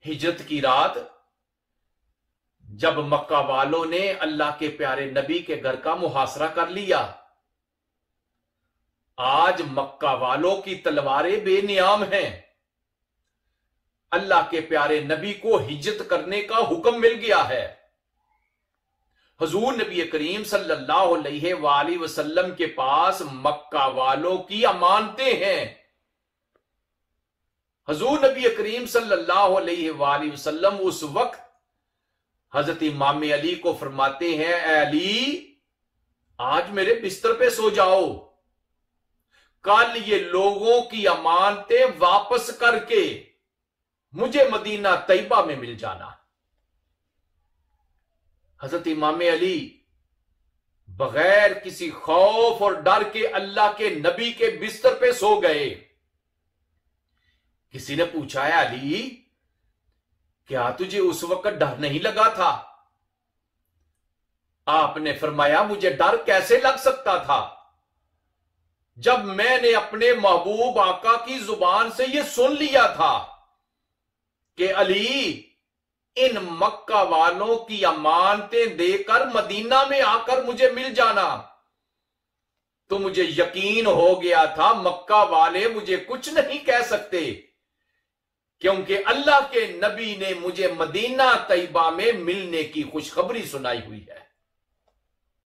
ہجرت کی رات جب مکہ والوں نے اللہ کے پیارے نبی کے گھر کا محاصرہ کر لیا، آج مکہ والوں کی تلواریں بے نیام ہیں، اللہ کے پیارے نبی کو ہجرت کرنے کا حکم مل گیا ہے۔ حضور نبی کریم صلی اللہ علیہ وآلہ وسلم کے پاس مکہ والوں کی امانتیں ہیں۔ حضور نبی کریم صلی اللہ علیہ وآلہ وسلم اس وقت حضرت امام علی کو فرماتے ہیں، اے علی آج میرے بستر پہ سو جاؤ، کل یہ لوگوں کی امانتیں واپس کر کے مجھے مدینہ طیبہ میں مل جانا۔ حضرت امام علی بغیر کسی خوف اور ڈر کے اللہ کے نبی کے بستر پہ سو گئے۔ کسی نے پوچھا ہے علی کیا تجھے اس وقت ڈر نہیں لگا تھا؟ آپ نے فرمایا مجھے ڈر کیسے لگ سکتا تھا جب میں نے اپنے محبوب آقا کی زبان سے یہ سن لیا تھا کہ علی ان مکہ والوں کی امانتیں دے کر مدینہ میں آ کر مجھے مل جانا، تو مجھے یقین ہو گیا تھا مکہ والے مجھے کچھ نہیں کہہ سکتے، کیونکہ اللہ کے نبی نے مجھے مدینہ طیبہ میں ملنے کی خوشخبری سنائی ہوئی ہے۔